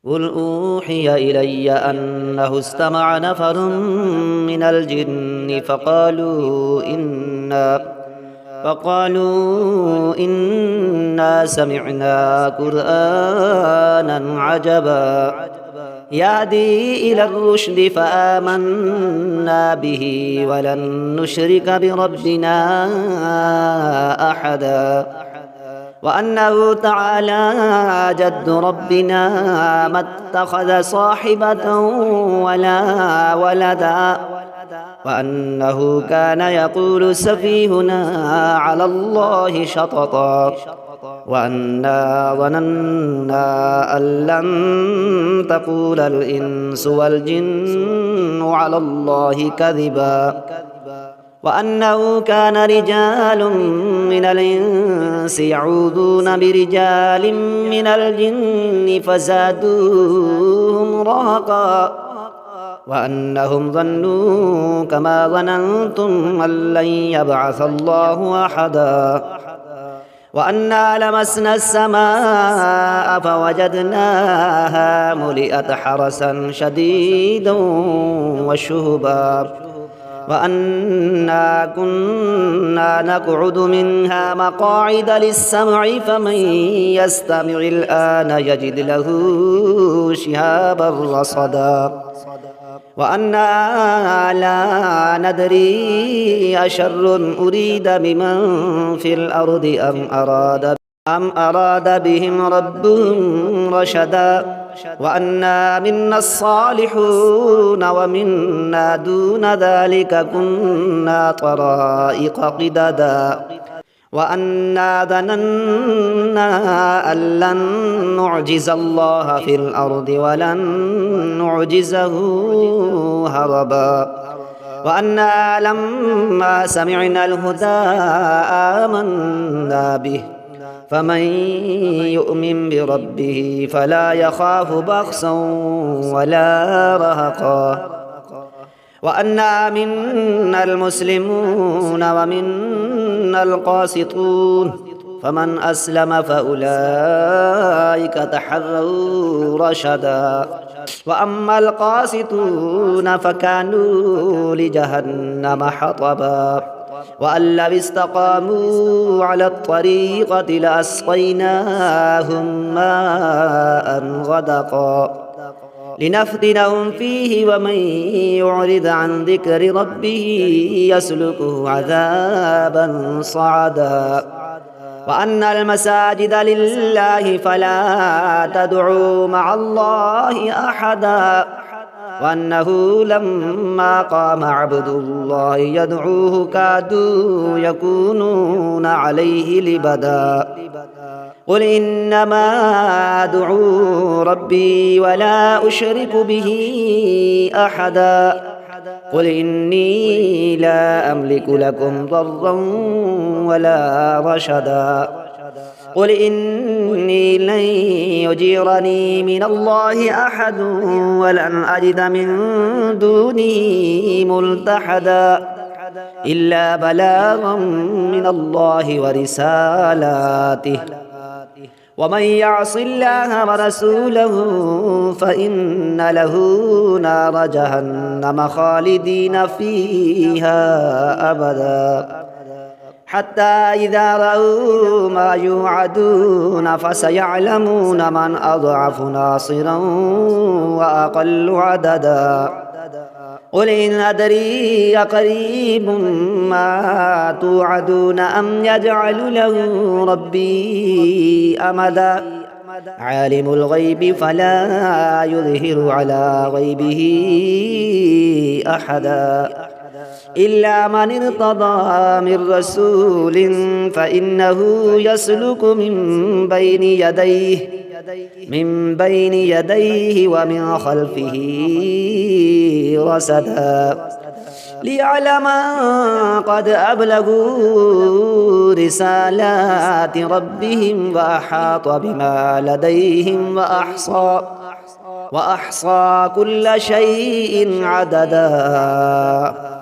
قل أوحي إلي أنه استمع نفر من الجن فقالوا إنا سمعنا قرآنا عجبا يهدي إلى الرشد فآمنا به ولن نشرك بربنا أحدا وأنه تعالى جد ربنا ما اتخذ صاحبة ولا ولدا وأنه كان يقول سفيهنا على الله شططا وأنا ظننا أن لن تقول الإنس والجن على الله كذبا وأنه كان رجال من الإنس يعوذون برجال من الجن فزادوهم رهقا وأنهم ظنوا كما ظننتم أن لن يبعث الله أحدا وأنا لمسنا السماء فوجدناها ملئت حرسا شديدا وشهبا وأنا كنا نقعد منها مقاعد للسمع فمن يستمع الآن يجد له شهابا رصدا وأنا لا ندري أشر أريد بمن في الأرض أم أراد بهم ربهم رشدا وأنا منا الصالحون ومنا دون ذلك كنا طرائق قددا وأنا ظننا أن لن نعجز الله في الأرض ولن نعجزه هربا وأنا لما سمعنا الهدى آمنا به فمن يؤمن بربه فلا يخاف بخسا ولا رهقا وأنا منا المسلمون ومنا القاسطون فمن أسلم فأولئك تحروا رشدا وأما القاسطون فكانوا لجهنم حطبا وأن لو استقاموا على الطريقة لأسقيناهم ماء غدقا لنفتنهم فيه ومن يعرض عن ذكر ربه يسلكه عذابا صعدا وأن المساجد لله فلا تدعوا مع الله أحدا وأنه لما قام عبد الله يدعوه كادوا يكونون عليه لبدا قل إنما أدعو ربي ولا أشرك به أحدا قل إني لا أملك لكم ضرا ولا رشدا قل إني لن يجيرني من الله أحد ولن أجد من دونه ملتحدا إلا بلاغا من الله ورسالاته ومن يعص الله ورسوله فإن له نار جهنم خالدين فيها أبدا حتى إذا رأوا ما يوعدون فسيعلمون من أضعف ناصرا وأقل عددا قل إن أدري أقريب ما توعدون أم يجعل له ربي أمدا عالم الغيب فلا يظهر على غيبه أحدا إلا من ارتضى من رسول فإنه يسلك من بين يديه ومن خلفه رصدا ليعلم قد أبلغوا رسالات ربهم وأحاط بما لديهم وأحصى كل شيء عددا.